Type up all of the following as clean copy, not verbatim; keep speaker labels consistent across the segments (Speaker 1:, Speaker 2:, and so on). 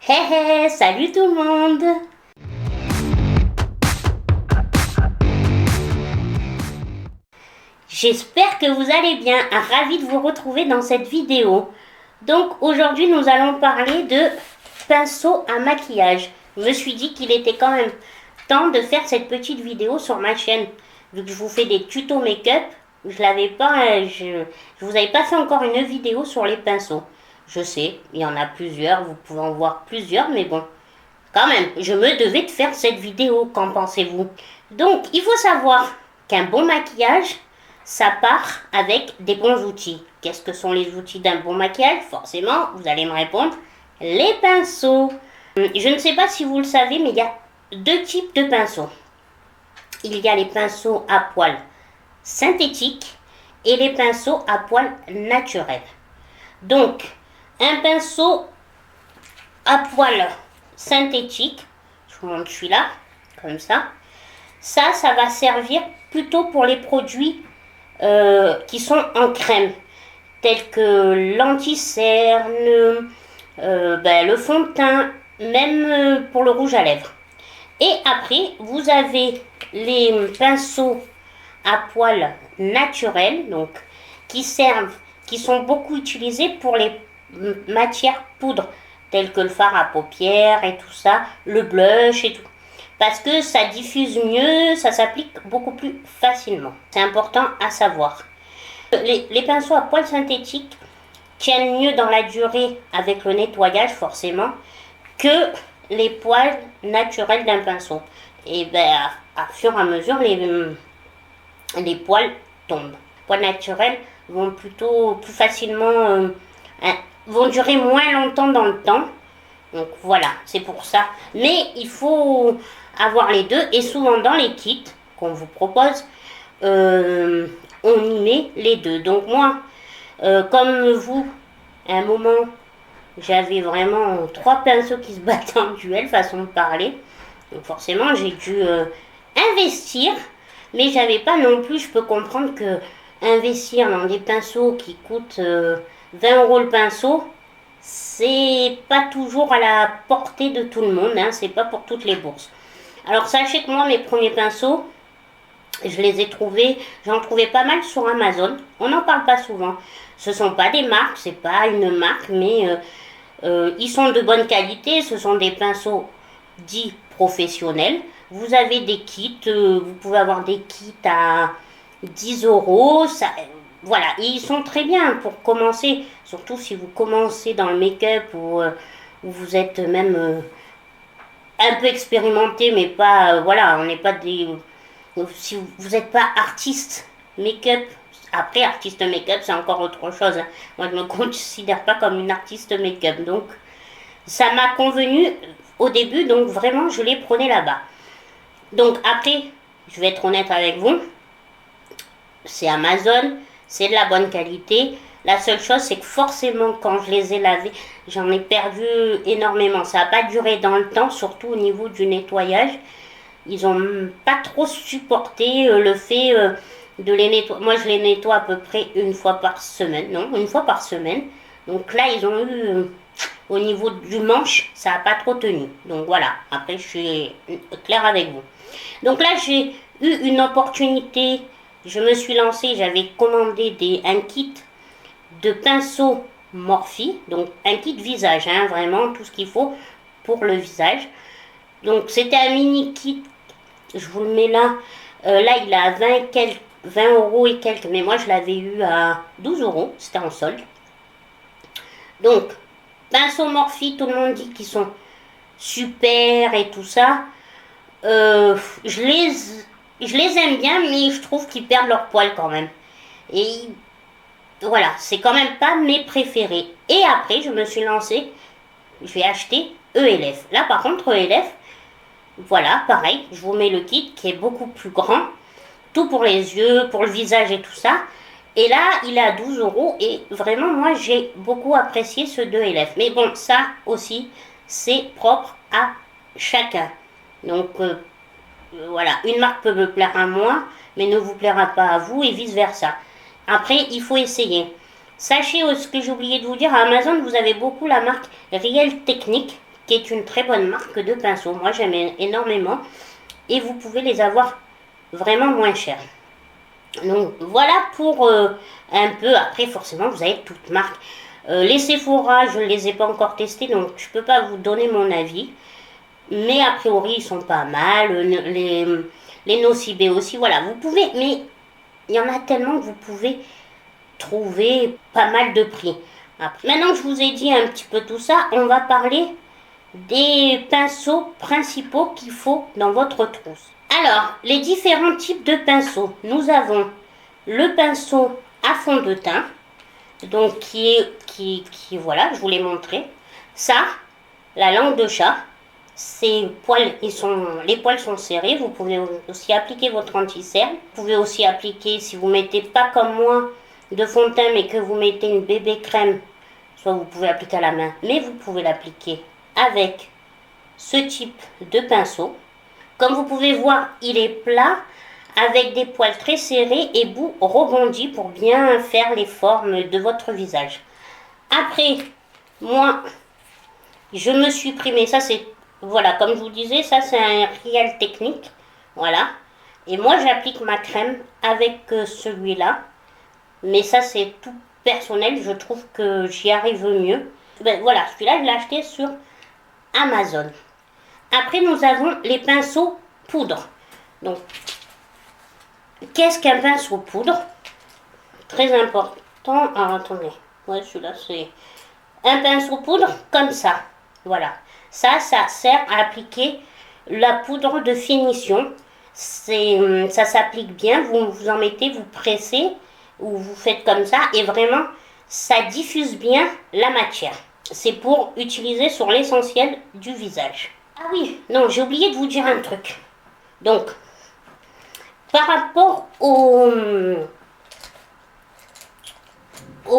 Speaker 1: Hé hé, salut tout le monde! J'espère que vous allez bien, ravi de vous retrouver dans cette vidéo. Donc aujourd'hui nous allons parler de pinceau à maquillage. Je me suis dit qu'il était quand même temps de faire cette petite vidéo sur ma chaîne. Vu que je vous fais des tutos make-up, je vous avais pas fait encore une vidéo sur les pinceaux. Je sais, il y en a plusieurs, vous pouvez en voir plusieurs, mais bon, quand même, je me devais de faire cette vidéo, qu'en pensez-vous? Donc, il faut savoir qu'un bon maquillage, ça part avec des bons outils. Qu'est-ce que sont les outils d'un bon maquillage? Forcément, vous allez me répondre, les pinceaux. Je ne sais pas si vous le savez, mais il y a deux types de pinceaux. Il y a les pinceaux à poils synthétiques et les pinceaux à poils naturels. Donc, un pinceau à poils synthétique, je vous montre celui-là, comme ça. Ça va servir plutôt pour les produits qui sont en crème, tels que l'anti-cerne, le fond de teint, même pour le rouge à lèvres. Et après, vous avez les pinceaux à poils naturels, donc qui sont beaucoup utilisés pour les matières poudres, telles que le fard à paupières et tout ça, le blush et tout. Parce que ça diffuse mieux, ça s'applique beaucoup plus facilement. C'est important à savoir. Les pinceaux à poils synthétiques tiennent mieux dans la durée avec le nettoyage forcément que les poils naturels d'un pinceau. Et à fur et à mesure, les poils tombent. Les poils naturels vont plutôt plus facilement, vont durer moins longtemps dans le temps. Donc voilà, c'est pour ça. Mais il faut avoir les deux. Et souvent dans les kits qu'on vous propose, on y met les deux. Donc moi, comme vous, à un moment, j'avais vraiment 3 pinceaux qui se battaient en duel, façon de parler. Donc forcément, j'ai dû investir. Mais j'avais pas non plus, je peux comprendre que investir dans des pinceaux qui coûtent 20 € le pinceau, c'est pas toujours à la portée de tout le monde, hein, c'est pas pour toutes les bourses. Alors sachez que moi, mes premiers pinceaux, je les ai trouvés, j'en trouvais pas mal sur Amazon. On n'en parle pas souvent. Ce sont pas des marques, c'est pas une marque, mais ils sont de bonne qualité. Ce sont des pinceaux dits professionnels. Vous avez des kits, vous pouvez avoir des kits à 10 €. Ça, voilà, et ils sont très bien pour commencer, surtout si vous commencez dans le make-up ou vous êtes même un peu expérimenté, mais pas, voilà, on n'est pas des... Si vous n'êtes pas artiste make-up, après artiste make-up c'est encore autre chose. Hein. Moi je ne me considère pas comme une artiste make-up, donc ça m'a convenu au début, donc vraiment je les prenais là-bas. Donc après, je vais être honnête avec vous, c'est Amazon, c'est de la bonne qualité. La seule chose, c'est que forcément, quand je les ai lavés, j'en ai perdu énormément. Ça n'a pas duré dans le temps, surtout au niveau du nettoyage. Ils n'ont pas trop supporté le fait de les nettoyer. Moi, je les nettoie à peu près une fois par semaine. Non, une fois par semaine. Donc là, ils ont eu, au niveau du manche, ça n'a pas trop tenu. Donc voilà, après, je suis claire avec vous. Donc là, j'ai eu une opportunité. Je me suis lancée, j'avais commandé un kit de pinceaux Morphe, donc un kit visage, hein, vraiment tout ce qu'il faut pour le visage. Donc c'était un mini kit, je vous le mets là. Là il est à 20 € et quelques, mais moi je l'avais eu à 12 €, c'était en solde. Donc pinceaux Morphe, tout le monde dit qu'ils sont super et tout ça. Je les aime bien, mais je trouve qu'ils perdent leur poil quand même. Et voilà, c'est quand même pas mes préférés. Et après, je me suis lancée, je vais acheter ELF. Là, par contre, ELF, voilà, pareil, je vous mets le kit qui est beaucoup plus grand. Tout pour les yeux, pour le visage et tout ça. Et là, il est à 12 € et vraiment, moi, j'ai beaucoup apprécié ce de ELF. Mais bon, ça aussi, c'est propre à chacun. Donc, voilà, une marque peut me plaire à moi, mais ne vous plaira pas à vous et vice-versa. Après, il faut essayer. Sachez ce que j'ai oublié de vous dire, à Amazon, vous avez beaucoup la marque Real Technique qui est une très bonne marque de pinceaux. Moi, j'aime énormément. Et vous pouvez les avoir vraiment moins cher. Donc voilà pour un peu. Après forcément vous avez toutes marques. Les Sephora je ne les ai pas encore testés, donc je peux pas vous donner mon avis, mais a priori ils sont pas mal. Les Nocibé aussi, voilà, vous pouvez, mais il y en a tellement que vous pouvez trouver pas mal de prix. Après, maintenant que je vous ai dit un petit peu tout ça, on va parler des pinceaux principaux qu'il faut dans votre trousse. Alors, les différents types de pinceaux. Nous avons le pinceau à fond de teint, donc qui voilà, je vous l'ai montré. Ça, la langue de chat, ces poils, les poils sont serrés. Vous pouvez aussi appliquer votre anti-cerne. Vous pouvez aussi appliquer, si vous mettez pas comme moi de fond de teint, mais que vous mettez une bébé crème, soit vous pouvez appliquer à la main, mais vous pouvez l'appliquer avec ce type de pinceau. Comme vous pouvez voir, il est plat avec des poils très serrés et bouts rebondis pour bien faire les formes de votre visage. Après, moi, je me suis pris, mais ça c'est, voilà, comme je vous disais, ça c'est un Real Technique, voilà. Et moi j'applique ma crème avec celui-là, mais ça c'est tout personnel, je trouve que j'y arrive mieux. Ben, voilà, celui-là je l'ai acheté sur Amazon. Après, nous avons les pinceaux poudre. Donc, qu'est-ce qu'un pinceau poudre? Très important. Ah, attendez. Ouais, celui-là, c'est un pinceau poudre comme ça. Voilà. Ça sert à appliquer la poudre de finition. Ça s'applique bien. Vous en mettez, vous pressez ou vous faites comme ça. Et vraiment, ça diffuse bien la matière. C'est pour utiliser sur l'essentiel du visage. Ah oui, non, j'ai oublié de vous dire un truc. Donc, par rapport au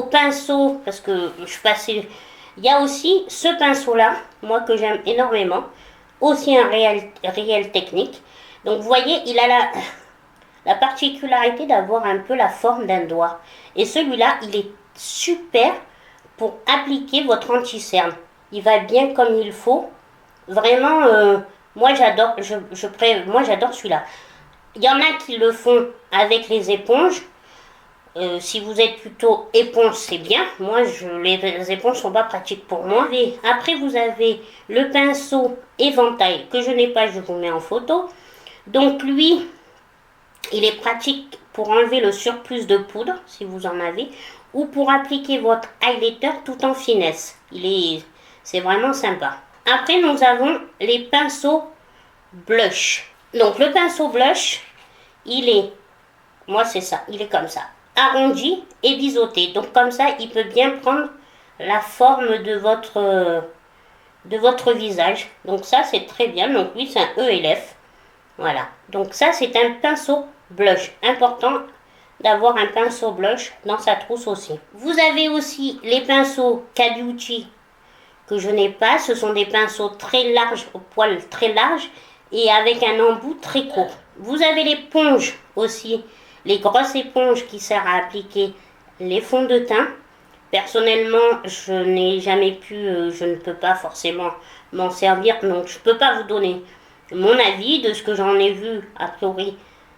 Speaker 1: pinceau, parce que je passais, il y a aussi ce pinceau-là, moi que j'aime énormément, aussi un Real Technique. Donc, vous voyez, il a la particularité d'avoir un peu la forme d'un doigt. Et celui-là, il est super pour appliquer votre anti-cerne. Il va bien comme il faut. Vraiment, moi j'adore, moi j'adore celui-là. Il y en a qui le font avec les éponges. Si vous êtes plutôt éponge, c'est bien. Moi, les éponges sont pas pratiques pour moi. Et après, vous avez le pinceau éventail que je n'ai pas, je vous mets en photo. Donc lui, il est pratique pour enlever le surplus de poudre, si vous en avez, ou pour appliquer votre highlighter tout en finesse. C'est vraiment sympa. Après, nous avons les pinceaux blush. Donc, le pinceau blush, moi c'est ça, il est comme ça, arrondi et biseauté. Donc, comme ça, il peut bien prendre la forme de votre visage. Donc, ça, c'est très bien. Donc, lui, c'est un ELF. Voilà. Donc, ça, c'est un pinceau blush. Important d'avoir un pinceau blush dans sa trousse aussi. Vous avez aussi les pinceaux K-Beauty que je n'ai pas. Ce sont des pinceaux très larges, au poil très large et avec un embout très court. Vous avez l'éponge aussi, les grosses éponges qui servent à appliquer les fonds de teint. Personnellement, je n'ai jamais pu, je ne peux pas forcément m'en servir, donc je ne peux pas vous donner mon avis de ce que j'en ai vu. A priori,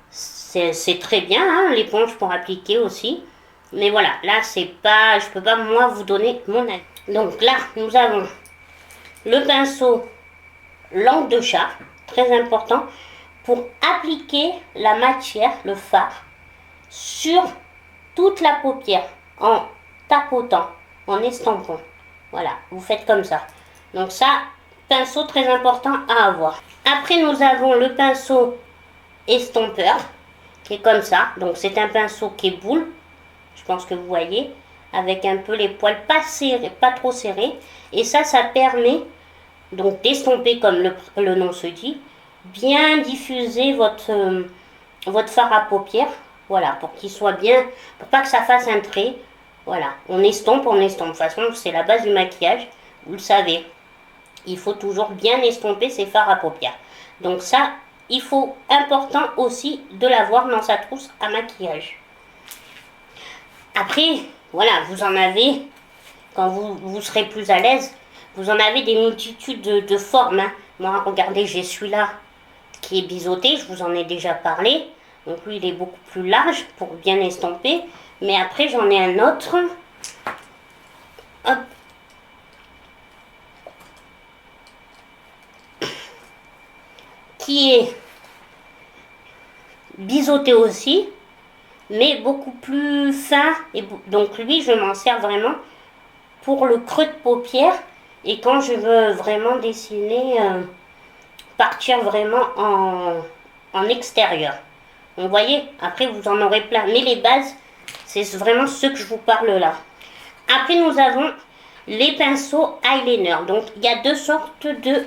Speaker 1: c'est très bien, hein, l'éponge pour appliquer aussi. Mais voilà, là, je ne peux pas moi vous donner mon avis. Donc là, nous avons le pinceau langue de chat, très important, pour appliquer la matière, le fard, sur toute la paupière, en tapotant, en estampant. Voilà, vous faites comme ça. Donc ça, pinceau très important à avoir. Après, nous avons le pinceau estompeur, qui est comme ça. Donc c'est un pinceau qui est boule, je pense que vous voyez, avec un peu les poils pas serrés, pas trop serrés. Et ça permet donc d'estomper, comme le nom se dit, bien diffuser votre fard à paupières. Voilà, pour qu'il soit bien, pour pas que ça fasse un trait. Voilà, on estompe. De toute façon, c'est la base du maquillage, vous le savez. Il faut toujours bien estomper ses fards à paupières. Donc ça, il faut, important aussi de l'avoir dans sa trousse à maquillage. Après, voilà, vous en avez, quand vous serez plus à l'aise, Vous en avez des multitudes de formes. Hein. Moi, regardez, j'ai celui-là qui est biseauté, je vous en ai déjà parlé. Donc lui, il est beaucoup plus large pour bien estomper. Mais après, j'en ai un autre. Hop. Qui est biseauté aussi, mais beaucoup plus fin. Et donc lui, je m'en sers vraiment pour le creux de paupière. Et quand je veux vraiment dessiner, partir vraiment en extérieur. Vous voyez, après vous en aurez plein. Mais les bases, c'est vraiment ce que je vous parle là. Après, nous avons les pinceaux eyeliner. Donc, il y a deux sortes de...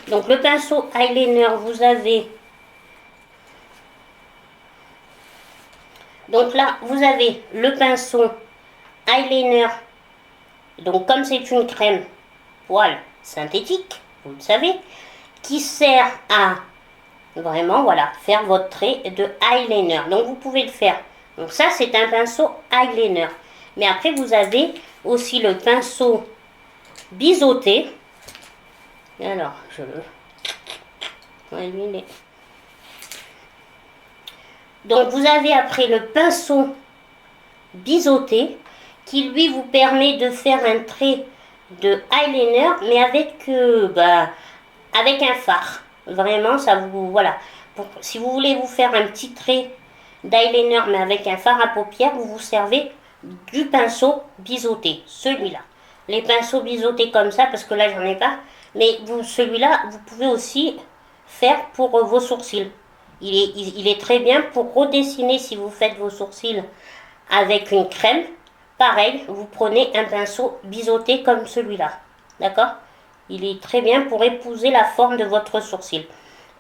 Speaker 1: Donc, le pinceau eyeliner, vous avez... Donc là, vous avez le pinceau eyeliner. Donc, comme c'est une crème poil synthétique, vous le savez, qui sert à vraiment, voilà, faire votre trait de eyeliner. Donc, vous pouvez le faire. Donc, ça, c'est un pinceau eyeliner. Mais après, vous avez aussi le pinceau biseauté. Alors, je le... Ouais, donc, vous avez après le pinceau biseauté qui, lui, vous permet de faire un trait de eyeliner, mais avec, avec un fard. Vraiment, ça vous... Voilà. Si vous voulez vous faire un petit trait d'eyeliner, mais avec un fard à paupières, vous vous servez du pinceau biseauté, celui-là. Les pinceaux biseautés comme ça, parce que là, j'en ai pas. Mais celui-là, vous pouvez aussi faire pour vos sourcils. Il est très bien pour redessiner si vous faites vos sourcils avec une crème. Pareil, vous prenez un pinceau biseauté comme celui-là. D'accord? Il est très bien pour épouser la forme de votre sourcil.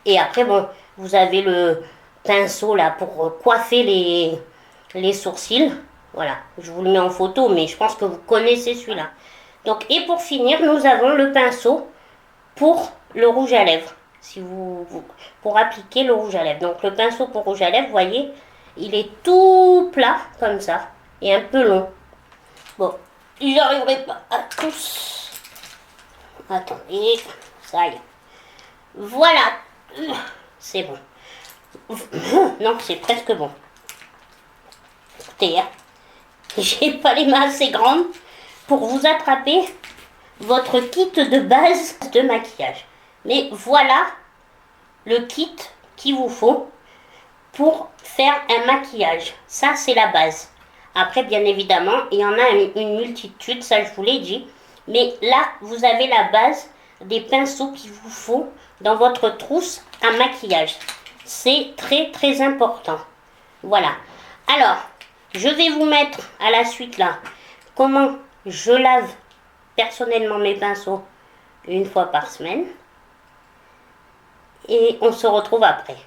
Speaker 1: Et après, bon, vous avez le pinceau là pour coiffer les sourcils. Voilà, je vous le mets en photo, mais je pense que vous connaissez celui-là. Donc, et pour finir, nous avons le pinceau pour le rouge à lèvres. Si pour appliquer le rouge à lèvres. Donc, le pinceau pour rouge à lèvres, vous voyez, il est tout plat, comme ça, et un peu long. Bon, j'y arriverai pas à tous. Attendez, ça y est. Voilà, c'est bon. Non, c'est presque bon. Écoutez, hein. J'ai pas les mains assez grandes pour vous attraper votre kit de base de maquillage. Mais voilà le kit qu'il vous faut pour faire un maquillage. Ça, c'est la base. Après, bien évidemment, il y en a une multitude, ça je vous l'ai dit. Mais là, vous avez la base des pinceaux qu'il vous faut dans votre trousse à maquillage. C'est très très important. Voilà. Alors, je vais vous mettre à la suite là comment je lave personnellement mes pinceaux une fois par semaine. Et on se retrouve après.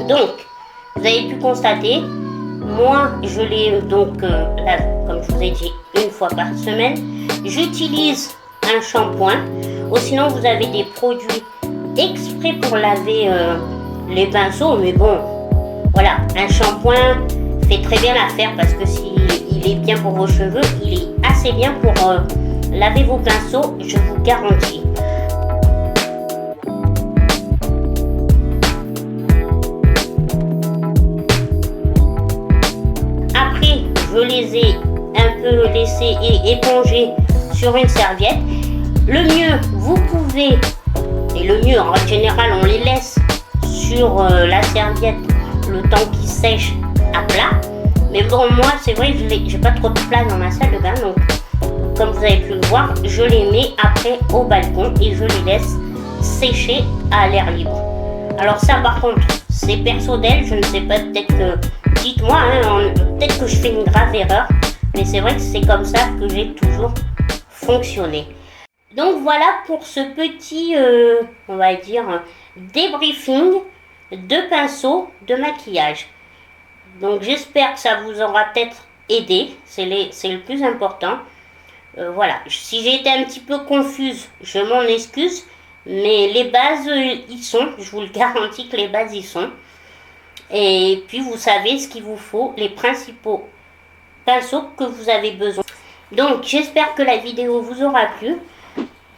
Speaker 1: Donc, vous avez pu constater, moi je les donc lave, comme je vous ai dit, une fois par semaine. J'utilise un shampoing, ou sinon vous avez des produits exprès pour laver les pinceaux, mais bon, voilà, un shampoing fait très bien l'affaire parce que s'il est bien pour vos cheveux, il est assez bien pour laver vos pinceaux, je vous garantis. Après, je les ai un peu laissés éponger sur une serviette. Le mieux, vous pouvez, et le mieux en général, on les laisse sur la serviette le temps qu'ils sèchent à plat. Mais bon, moi, c'est vrai que j'ai pas trop de place dans ma salle de bain, donc comme vous avez pu le voir, je les mets après au balcon et je les laisse sécher à l'air libre. Alors ça, par contre, c'est personnel, je ne sais pas, peut-être que, dites-moi, hein, peut-être que je fais une grave erreur, mais c'est vrai que c'est comme ça que j'ai toujours fonctionné. Donc voilà pour ce petit, on va dire, débriefing de pinceaux de maquillage. Donc j'espère que ça vous aura peut-être aidé, c'est le plus important. Voilà, si j'ai été un petit peu confuse, je m'en excuse, mais les bases y sont, je vous le garantis que les bases y sont. Et puis vous savez ce qu'il vous faut, les principaux pinceaux que vous avez besoin. Donc j'espère que la vidéo vous aura plu.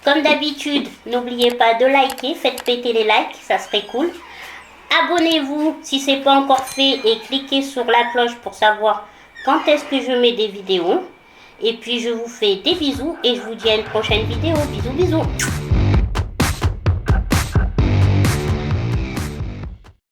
Speaker 1: Comme d'habitude, n'oubliez pas de liker, faites péter les likes, ça serait cool. Abonnez-vous si ce n'est pas encore fait et cliquez sur la cloche pour savoir quand est-ce que je mets des vidéos. Et puis je vous fais des bisous et je vous dis à une prochaine vidéo. Bisous bisous.